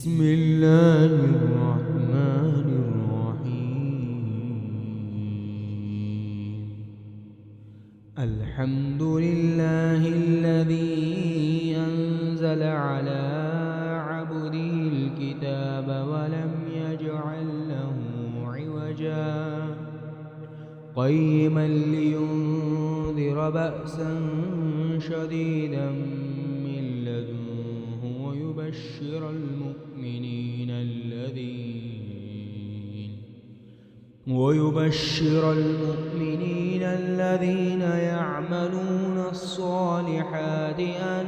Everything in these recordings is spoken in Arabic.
بسم الله الرحمن الرحيم. الحمد لله الذي أنزل على عبده الكتاب ولم يجعل له عوجا قيما لينذر بأسا شديدا من لدنه ويبشر المؤمنين الذين يعملون الصالحات أن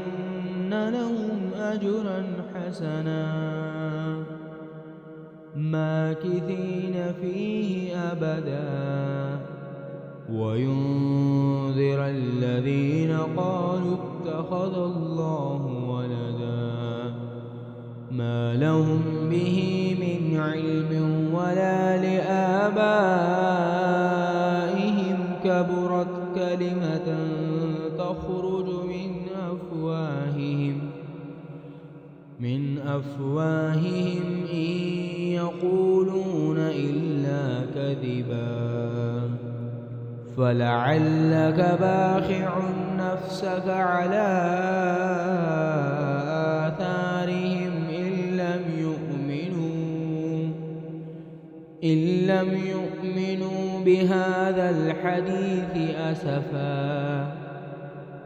لهم أجرا حسنا ماكثين فيه أبدا وينذر الذين قالوا اتخذ الله ولدا ما لهم به من علم ولا لآبائهم كبرت كلمة تخرج من أفواههم إن يقولون إلا كذبا فلعلك باخع نفسك على آثارهم إن لم يؤمنوا بهذا الحديث أسفا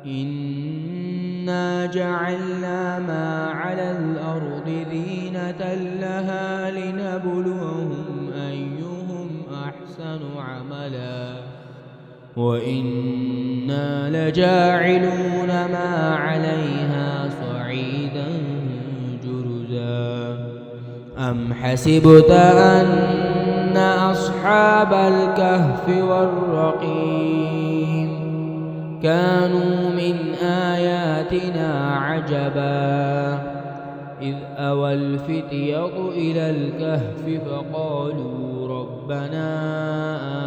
إنا جعلنا ما على الأرض زينة لها لنبلوهم أيهم أحسن عملا وإنا لجاعلون ما عليها صعيدا جرزا أم حسبت أن أصحاب الكهف والرقيم كانوا من آياتنا عجبا إذ أوى الفتية إلى الكهف فقالوا ربنا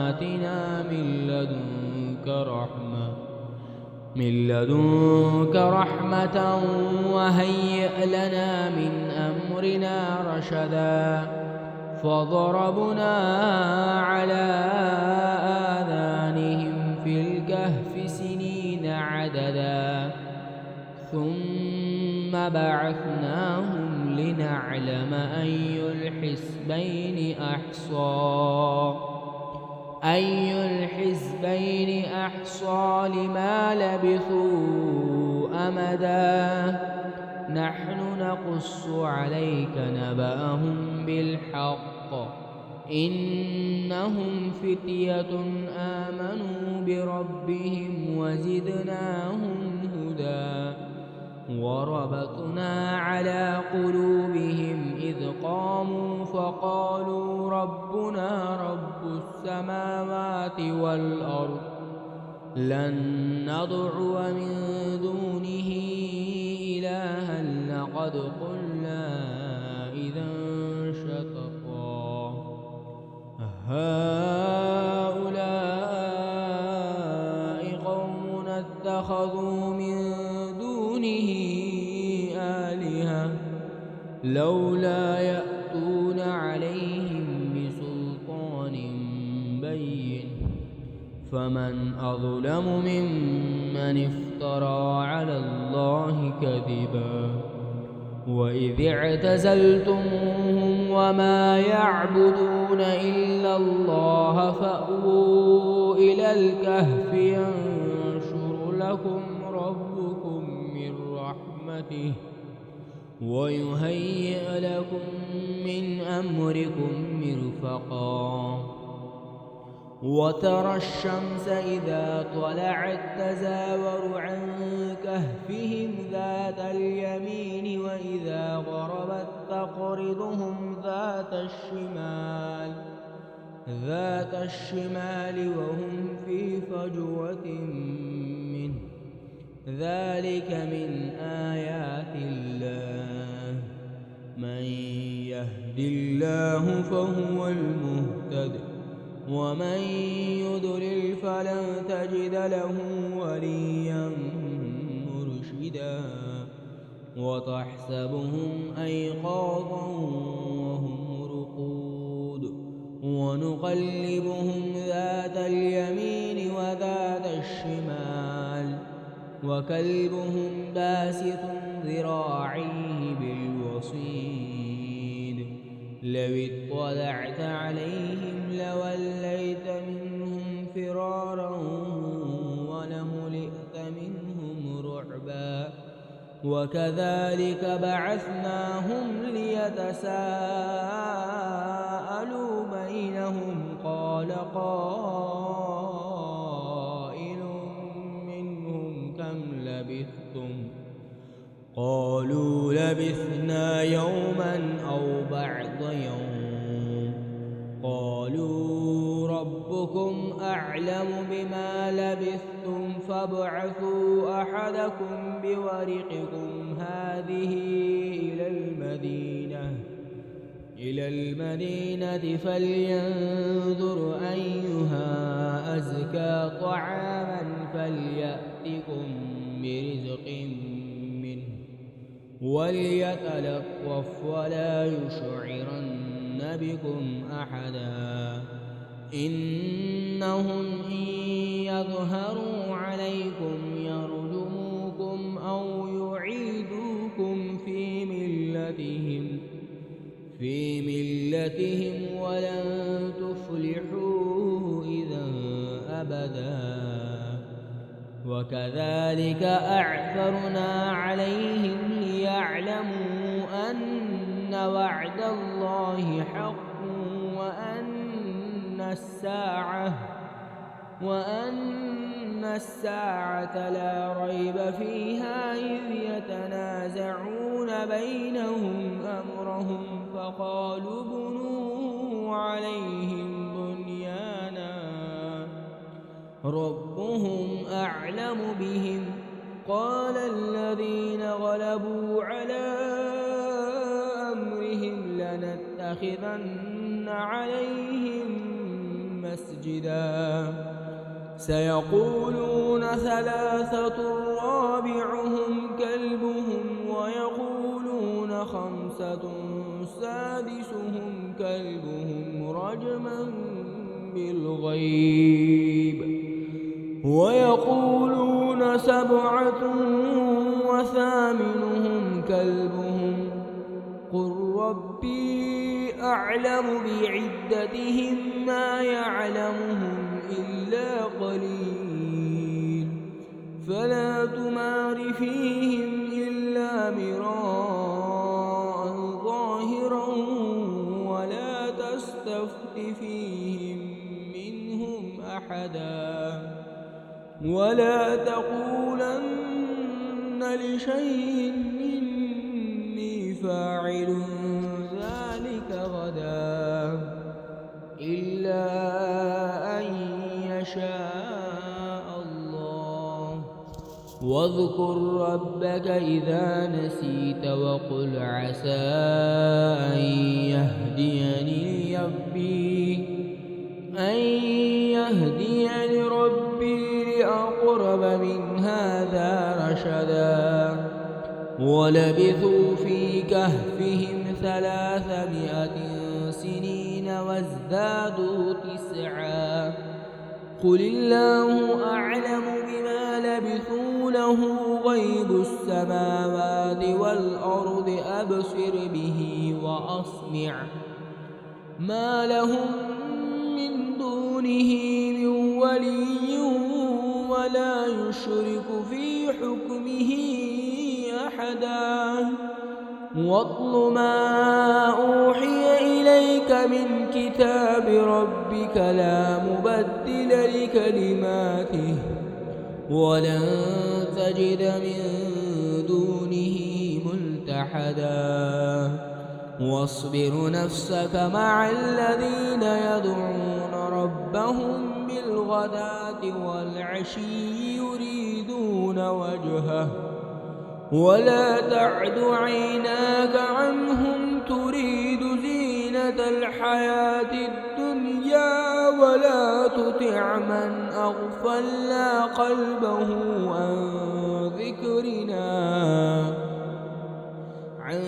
آتنا من لدنك رحمة وهيئ لنا من أمرنا رشدا فضربنا على آذانهم في الكهف سنين عددا ثم بعثناهم لنعلم أي الحزبين أحصى لما لبثوا أمدا نحن نقص عليك نبأهم بالحق إنهم فتية آمنوا بربهم وزدناهم هدى وربطنا على قلوبهم إذ قاموا فقالوا ربنا رب السماوات والأرض لن ندعو من دونه إلها لقد قلنا إذا شططا هؤلاء قوم اتخذوا من دونه آلهة لولا يأتون عليهم بسلطان بين فمن أظلم ممن افترى على الله كذبا وإذ اعتزلتموهم وما يعبدون إلا الله فأووا إلى الكهف ينشر لكم ربكم من رحمته ويهيئ لكم من أمركم مرفقا وترى الشمس إذا طلعت تزاور عن كهفهم ذات اليمين وإذا غربت تقرضهم ذات الشمال وهم في فجوة منه ذلك من آيات الله من يهد الله فهو المهتد ومن يضلل فلن تجد له وليا مرشدا وتحسبهم أيقاظا وهم رقود ونقلبهم ذات اليمين وذات الشمال وكلبهم باسط ذراعيه بالوصيد لو اطلعت عليهم لوليت منهم فرارا ولملئت منهم رعبا وكذلك بعثناهم ليتساءلوا بينهم قال قائل منهم كم لبثتم قالوا لبثنا يوما أو بعض يوم قالوا ربكم أعلم بما لبثتم فابعثوا أحدكم بورقكم هذه إلى المدينة فلينظر أيها أزكى طعاما فليأتكم برزق منه وليتلطف ولا يشعرن بكم أحدا إنهم إن يظهروا عليكم يرجموكم أو يعيدوكم في ملتهم ولن تفلحوا إذا أبدا وكذلك أعثرنا عليهم ليعلموا أن وعد الله حق وأن الساعة لا ريب فيها إذ يتنازعون بينهم أمرهم فقالوا بنوا عليهم بنيانا ربهم أعلم بهم قال الذين غلبوا على أمرهم لنتخذن عليهم مسجدا سيقولون ثلاثة رابعهم كلبهم ويقولون خمسة سادسهم كلبهم رجما بالغيب ويقولون سبعة وثامنهم كلبهم قل ربي أعلم بعدتهم ما يعلمهم إلا قليل فلا تمار فيهم إلا مراء ظاهرا ولا تستفت فيهم منهم أحدا ولا تقولن لشيء إني فاعل ذلك غدا إلا أن يشاء الله واذكر ربك إذا نسيت وقل عسى أن يهديني ربي لأقرب من هذا رشدا ولبثوا في كهفهم 300 سنين وازدادوا 9 قل الله أعلم بما لبثوا له غيب السماوات والأرض أبصر به وأسمع ما لهم من دونه من ولي ولا يشرك في حكمه أحدا واتل ما أوحي إليك من كتاب ربك لا مبدل لكلماته ولن تجد من دونه ملتحدا واصبر نفسك مع الذين يدعون ربهم بالغداة والعشي يريدون وجهه ولا تعد عيناك عنهم تريد زينة الحياة الدنيا ولا تطع من أغفلنا قلبه عن ذكرنا عن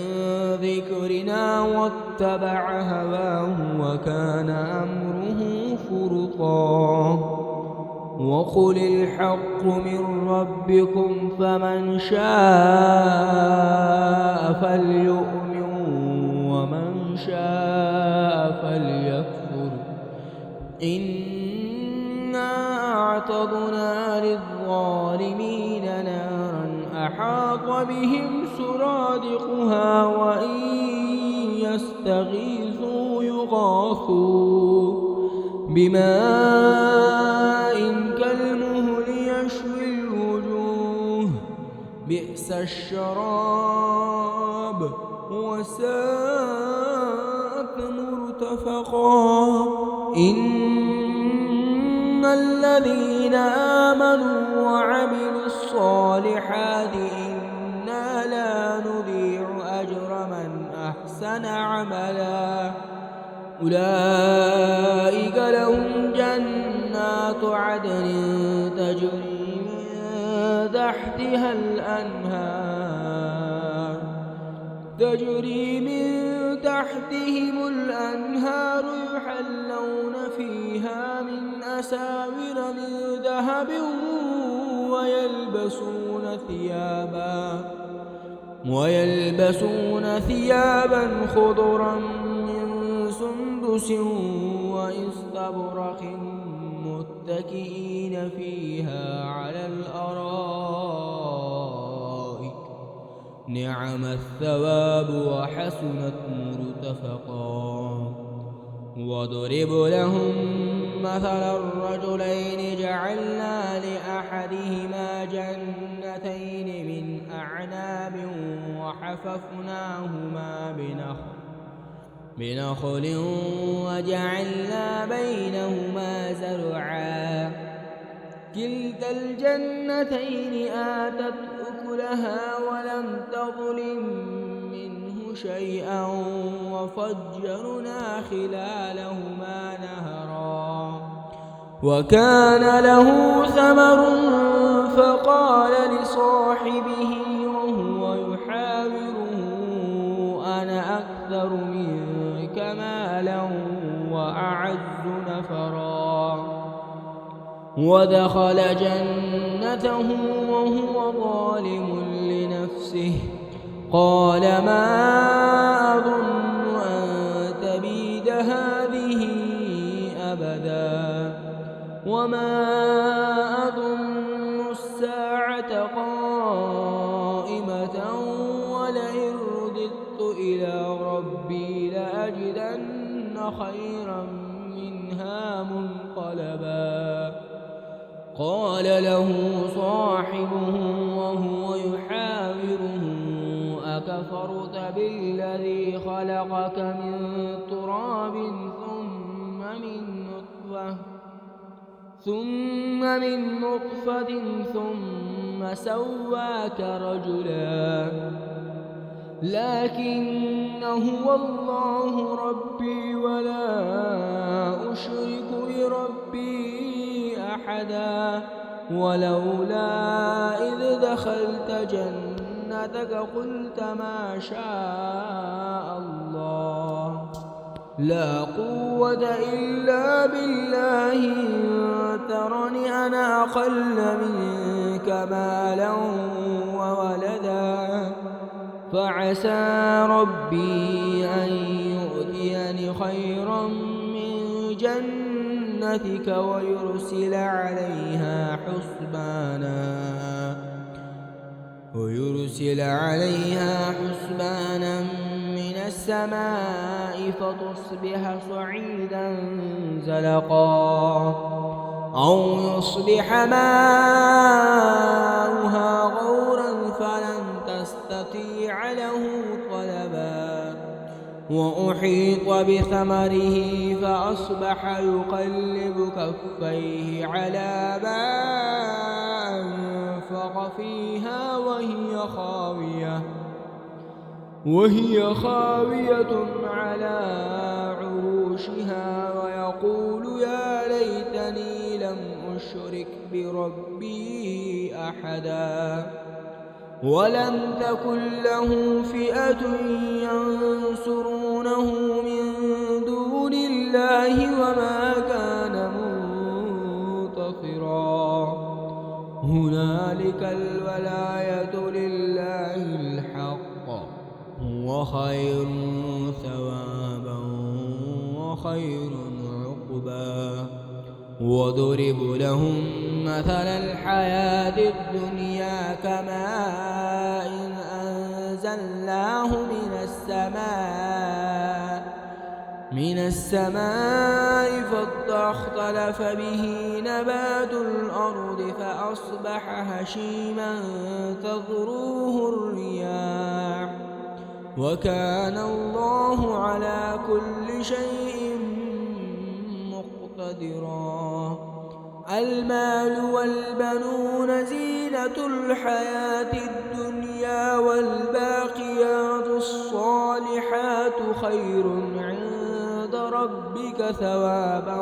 ذكرنا واتبع هواه وكان أمره فرطا وقل الحق من ربكم فمن شاء فليؤمن ومن شاء فليكفر إنا أعتدنا للظالمين نارا أحاط بهم سرادقها وإن يستغيثوا يغاثوا بماء كالمهل يشوي الوجوه بئس الشراب وساءت مرتفقا إن الذين آمنوا وعملوا الصالحات إنا لا نضيع أجر من أحسن عملا أولئك لهم جنات عدن تجري من تحتهم الأنهار يحلون فيها من أساور من ذهب ويلبسون ثيابا خضرا من سندس وإستبرق متكئين فيها على الأرائك نعم الثواب وحسنت مرتفقا واضرب لهم مثل الرجلين جعلنا لأحدهما جنتين من أعناب وحففناهما بنخل وجعلنا بينهما زرعا كلتا الجنتين آتت أكلها ولم تظلم منه شيئا وفجرنا خلالهما نهرا وكان له ثمر فقال لصاحبه وهو يحاوره أنا أكثر منك مالا وأعز نفرا ودخل جنته وهو ظالم لنفسه قال ما أظن أن تبيد هذه أبدا وما أظن الساعة قائمة ولئن رددت إلى ربي لأجدن خيرا منها منقلبا قال له صاحبه وهو يحاوره أكفرت بالذي خلقك من تراب ثم من نطفة ثم سواك رجلا لكن هو الله ربي ولا أشرك بربي أحدا ولولا إذ دخلت جنتك قلت ما شاء الله لا قوة إلا بالله إن ترني أنا أقل منك مالا وولدا فعسى ربي أن يؤتيني خيرا من جنتك ويرسل عليها حسبانا من السماء فتصبح صعيدا زلقا أو يصبح ماؤها غورا فلن تستطيع له طلبا وأحيط بثمره فأصبح يقلب كفيه على ما أنفق فيها وهي خاوية على عروشها ويقول يا ليتني لم أشرك بربي أحدا ولم تكن له فئة ينصرونه من دون الله وما كان منتصرا هنالك الولاية لله الحق هو خير ثوابا وخير عقبا واضرب لهم مثل الحياة الدنيا كماء أنزلناه من السماء فاختلف به نبات الأرض فأصبح هشيما تذروه الرياح وكان الله على كل شيء مقتدرا المال والبنون زينة الحياة الدنيا والباقيات الصالحات خير عند ربك ثوابا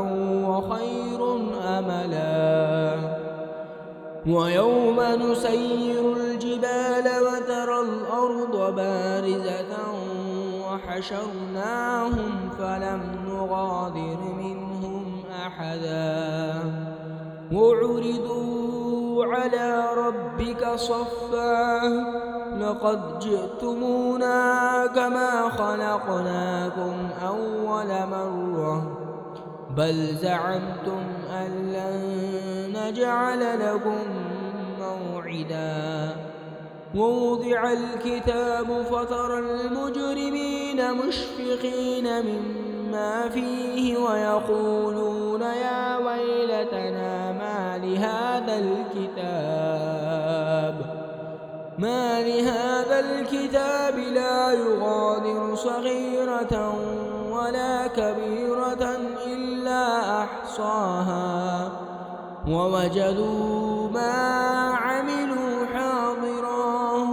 وخير أملا ويوم نسير الجبال وترى الأرض بارزة وحشرناهم فلم نغادر منهم أحدا وعرضوا على ربك صفا لقد جئتمونا كما خلقناكم أول مرة بل زعمتم أن لن نجعل لكم موعدا ووضع الكتاب فترى المجرمين مشفقين مما فيه ويقولون يا ويلتنا ما لهذا الكتاب لا يغادر صغيرة ولا كبيرة إلا أحصاها ووجدوا ما عملوا حاضرا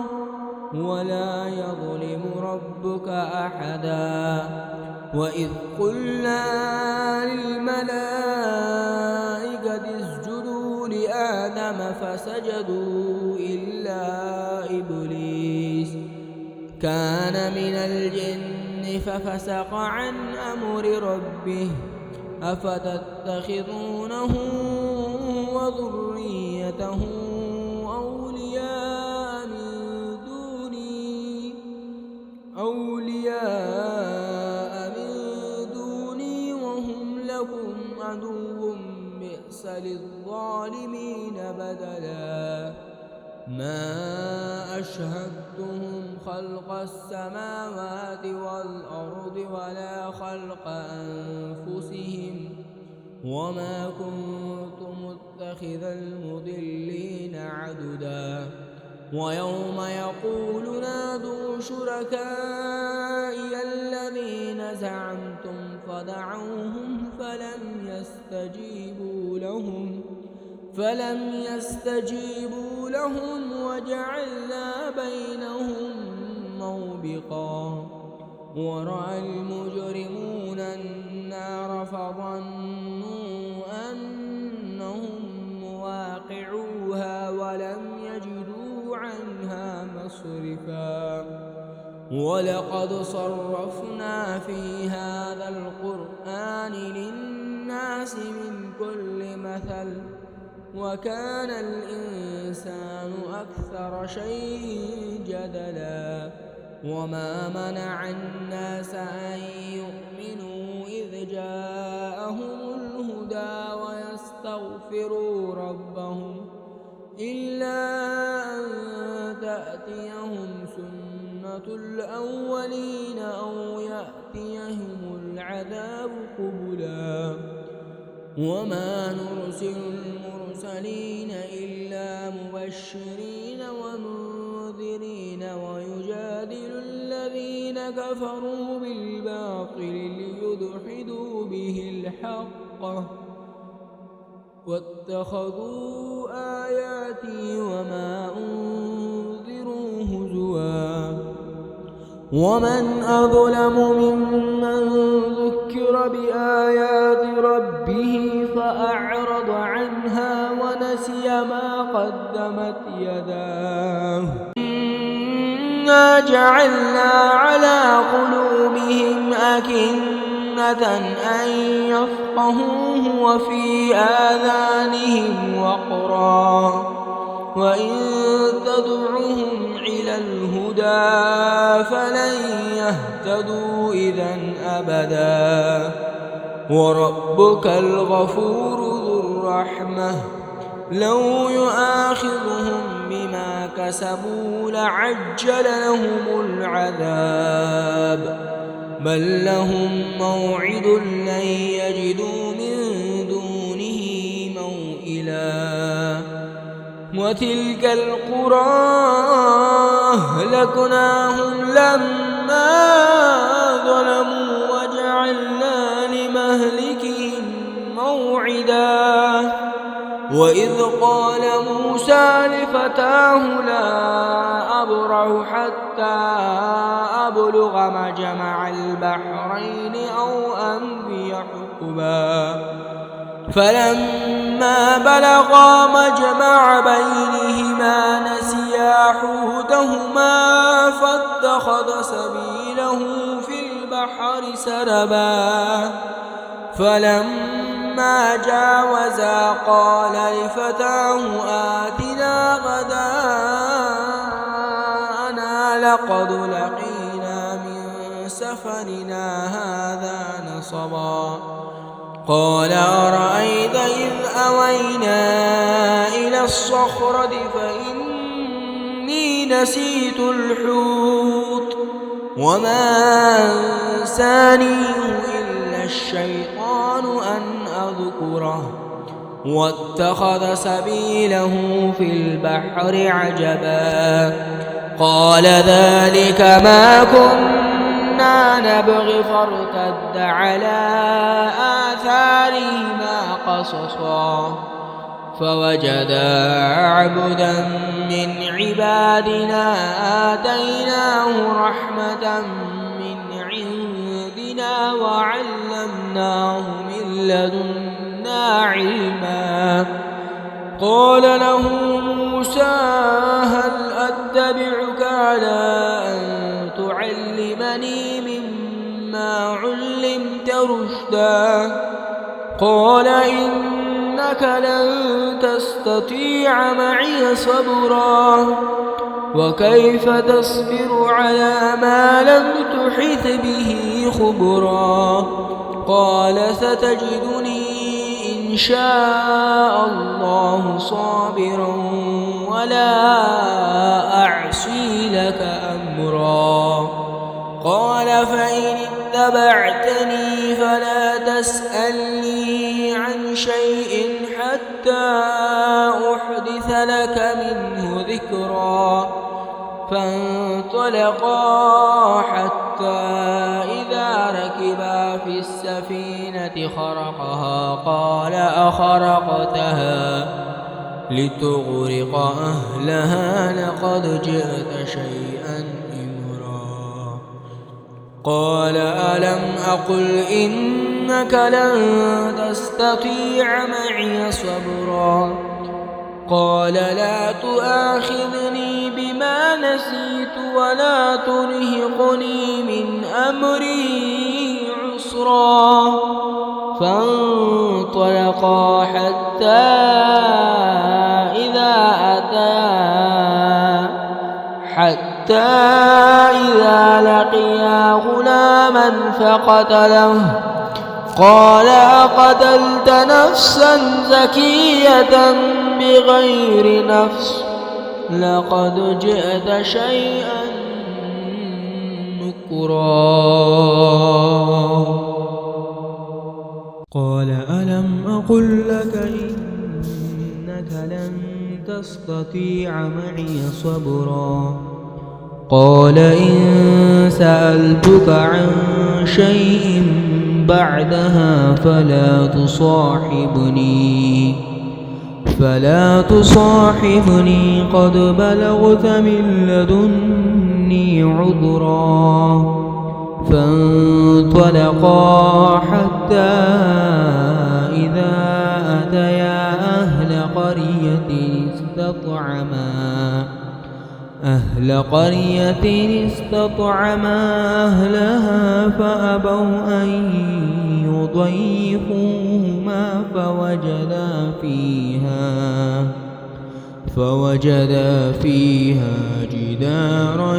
ولا يظلم ربك أحدا وإذ قلنا للملائكة اسجدوا لآدم فسجدوا إلا إبليس كان من الجن ففسق عن أمر ربه أفتتخذونه وذريته أولياء من دوني وهم لكم عدو بئس للظالمين بدلا ما أشهدتهم خلق السماوات والأرض ولا خلق أنفسهم وما كنت متخذ المضلين عددا ويوم يقول نادوا شركائي الذين زعمتم فدعوهم فلم يستجيبوا لهم وجعلنا بينهم موبقا ورأى المجرمون النار فظنوا أنهم مواقعوها ولم يجدوا عنها مصرفا ولقد صرفنا في هذا القرآن للناس من كل مثل وكان الإنسان أكثر شيء جدلا وما منع الناس أن يؤمنوا إذ جاءهم الهدى ويستغفروا ربهم إلا أن تأتيهم سنة الأولين أو يأتيهم العذاب قبلا وما نرسل المرسلين إلا مبشرين ومنذرين ويجادل الذين كفروا بالباطل ليدحضوا به الحق واتخذوا آياتي وما أنذروا هزوا ومن أظلم ممن ذكر بآيات ربه فأعرض عنها ونسي ما قدمت يداه إنا جعلنا على قلوبهم أكنة أن يفقهوه وفي آذانهم وقرا وإن تدعهم إلى الهدى فلن يهتدوا إذا أبدا وربك الغفور ذو الرحمة لو يؤاخذهم بما كسبوا لعجل لهم العذاب بل لهم موعد لن يجدوا من دونه موئلا وتلك القرى أهلكناهم لما ظلموا وجعلنا لمهلكهم موعدا وإذ قال موسى لفتاه لا أبرح حتى أبلغ مجمع البحرين أو أمضي حقبا فلما بلغا مجمع بينهما نسيا حوتهما فاتخذ سبيله في البحر سربا فلما جاوزا قال لفتاه آتنا غداءنا لقد لقينا من سفرنا هذا نصبا قال أرأيت إذ أوينا إلى الصخرة فإني نسيت الحوت وما أنسانيه إلا الشيطان أن أذكره واتخذ سبيله في البحر عجبا قال ذلك ما كنا نبغي فارتد على آثارهما قصصا فوجدا عبدا من عبادنا آتيناه رحمة من عندنا وعلمناه من لدنا علما قال له موسى هل أتبعك على أن تعلمني مما علمت رشدا قال إنك لن تستطيع معي صبرا وكيف تصبر على ما لم تحط به خبرا قال ستجدني إن شاء الله صابرا ولا أعصي لك أمرا قال فإن اتبعتني فلا تسألني عن شيء حتى أحدث لك منه ذكرا فانطلقا حتى إذا ركبا في السفينة خرقها قال أخرقتها لتغرق أهلها لقد جئت شيئا إمرا قال ألم أقل إنك لن تستطيع معي صبرا قال لا تؤاخذني بما نسيت ولا ترهقني من أمري عسرا فانطلقا حتى إذا لقيا غلاما فقتله قال أقتلت نفسا زكية بغير نفس لقد جئت شيئا نكرا قال ألم أقل لك إنك لن تستطيع معي صبرا قال إن سألتك عن شيء بعدها فلا تصاحبني قد بلغت من لدني عذرا فانطلقا حتى إذا أتيا أهل قرية أهل قرية استطعما أهلها فأبوا أن يضيفوهما فوجدا فيها جدارا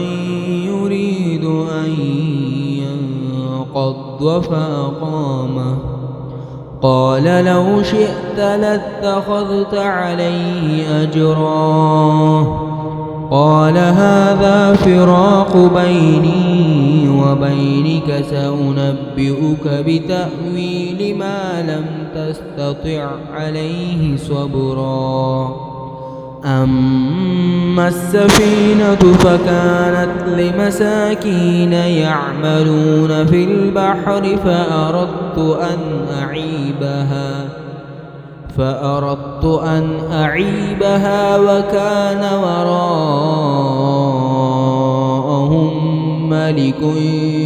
يريد أن ينقض فأقامه. قال لو شئت لاتخذت عليه أجرا. قال هذا فراق بيني وبينك سأنبئك بتأويل ما لم تستطع عليه صبرا. أما السفينة فكانت لمساكين يعملون في البحر فأردت أن أعيبها وكان وراءهم ملك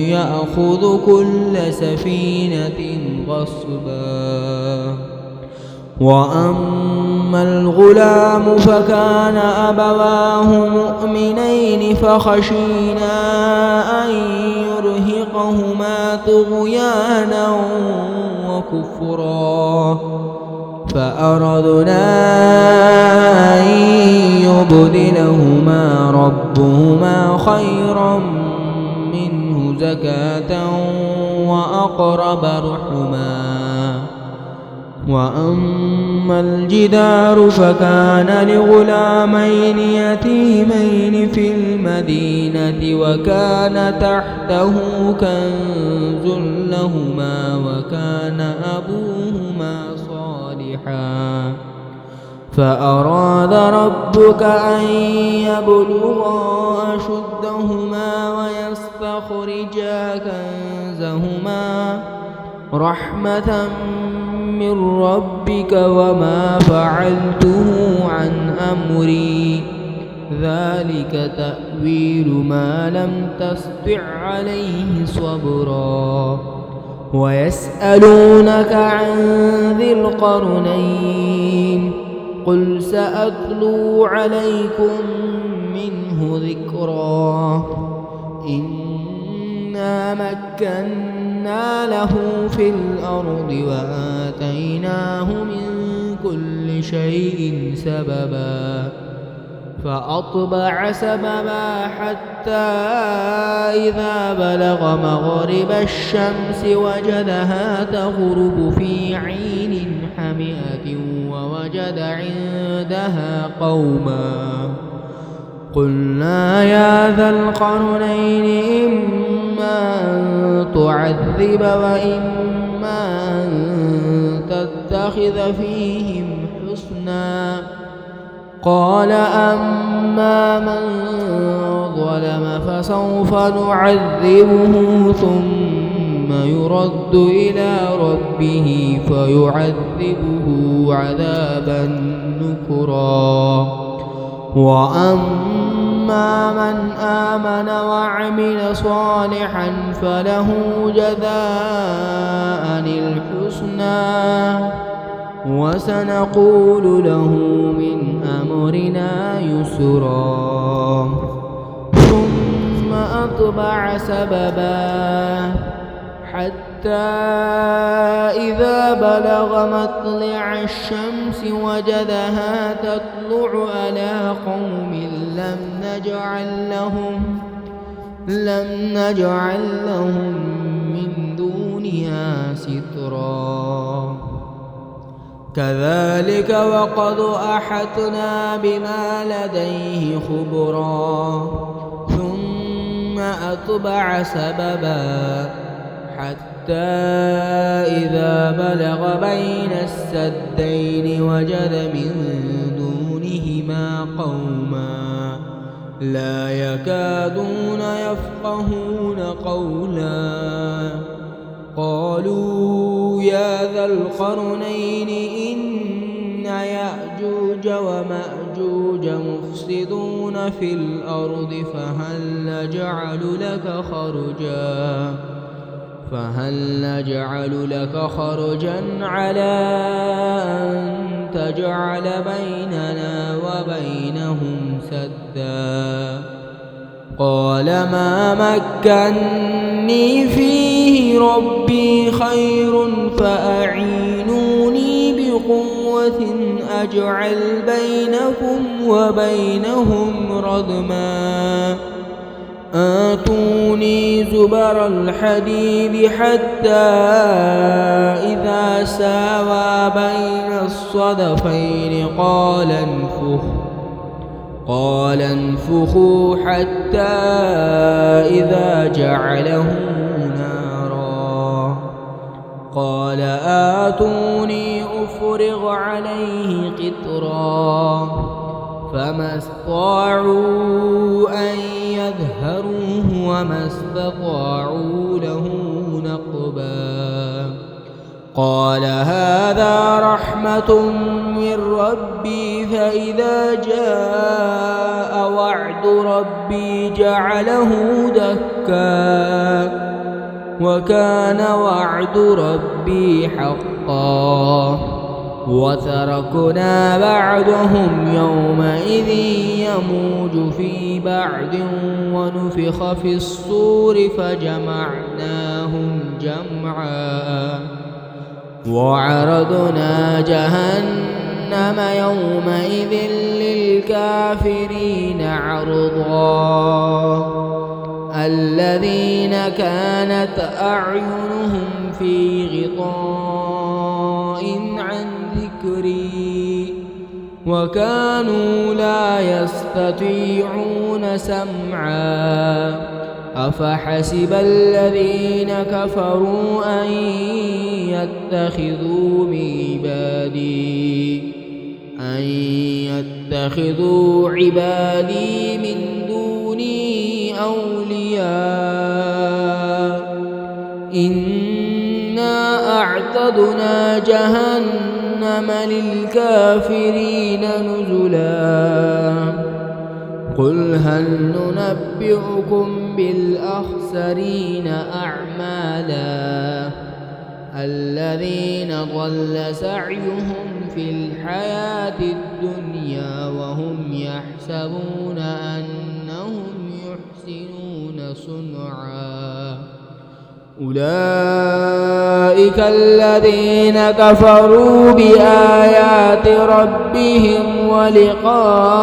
يأخذ كل سفينة غصبا. وأما الغلام فكان أبواه مؤمنين فخشينا أن يرهقهما طغيانا وكفرا فأردنا أن يبدلهما ربهما خيرا منه زكاة وأقرب رحما. وأما الجدار فكان لغلامين يتيمين في المدينة وكان تحته كنز لهما وكان أبوهما صالحا فأراد ربك أن يبلغا أشدهما ويستخرجا كنزهما رحمة من ربك وما فعلته عن أمري ذلك تأويل ما لم تسطع عليه صبرا. ويسألونك عن ذي القرنين قل سأتلو عليكم منه ذكرا. إنا مكنا له في الأرض وآتيناه من كل شيء سببا فأطبع سببا حتى إذا بلغ مغرب الشمس وجدها تغرب في عين حمئة ووجد عندها قوما قلنا يا ذا القرنين إما أن تعذب وإما أن تتخذ فيهم حسنا. قال أما من ظلم فسوف نعذبه ثم يرد إلى ربه فيعذبه عذابا نكرا. وأما من آمن وعمل صالحا فله جزاء الحسنى وسنقول له من أمرنا يسرا. ثم أتبع سببا حتى إذا بلغ مطلع الشمس وجدها تطلع على قوم لم نجعل لهم من دونها سترا. كذلك وقد أحطنا بما لديه خبرا. ثم أتبع سببا حتى إذا بلغ بين السدين وجد من دونهما قوما لا يكادون يفقهون قولا. قالوا يا ذا القرنين إن يأجوج ومأجوج مفسدون في الأرض فهل نجعل لك خرجا فهل نجعل لك خرجا على أن تجعل بيننا وبينهم سدا قال ما مكني فيه ربي خير فأعينوني بقوة أجعل بينكم وبينهم ردما آتوني زبر الحديد حتى إذا ساوى بين الصدفين قال انفخوا حتى إذا جعله نارا قال آتوني أفرغ عليه قطرا فما استطاعوا أن يظهروه وما استطاعوا له نقبا قال هذا رحمة من ربي فإذا جاء وعد ربي جعله دكا وكان وعد ربي حقا وتركنا بعضهم يومئذ يموج في بعض ونفخ في الصور فجمعناهم جمعا وعرضنا جهنم يومئذ للكافرين عرضا الذين كانت أعينهم في غطاء عن ذكري وكانوا لا يستطيعون سمعا أفحسب الذين كفروا أن يتخذوا عبادي من دوني أولياء إنا أعتدنا جهنم للكافرين نزلا قل هل ننبئكم بالأخسرين أعمالا الذين ضل سعيهم في الحياة الدنيا وهم يحسبون أنهم يحسنون صنعا أولئك الذين كفروا بآيات ربهم ولقائه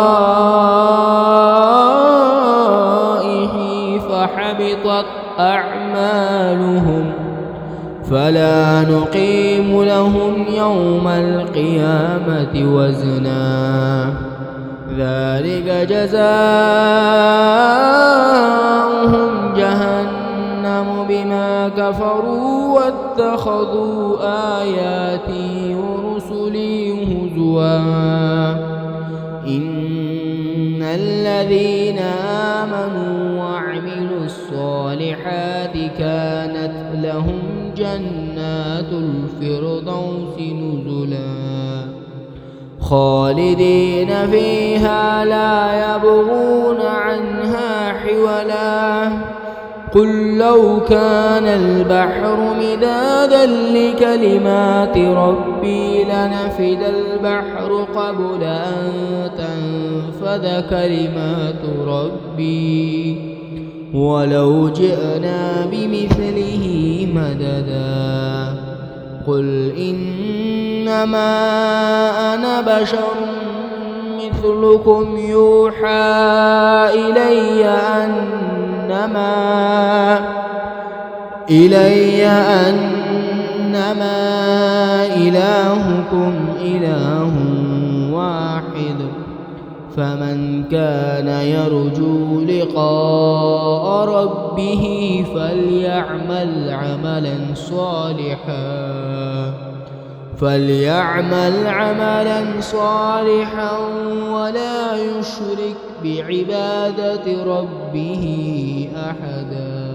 فحبطت أعمالهم فلا نقيم لهم يوم القيامة وزنا ذلك جزاؤهم جهنم بما كفروا واتخذوا آياتي ورسلي هزوا إن الذين آمنوا وعملوا الصالحات كانت لهم جنات الفردوس نزلا خالدين فيها لا يبغون عنها حولا قل لو كان البحر مدادا لكلمات ربي لنفد البحر قبل أن تنفد كلمات ربي ولو جئنا بمثله مددا قل إنما أنا بشر مثلكم يوحى إلي أنما إلهكم إله واحد فمن كان يرجو لقاء ربه فليعمل عملا صالحا ولا يشرك بعبادة ربه أحدا.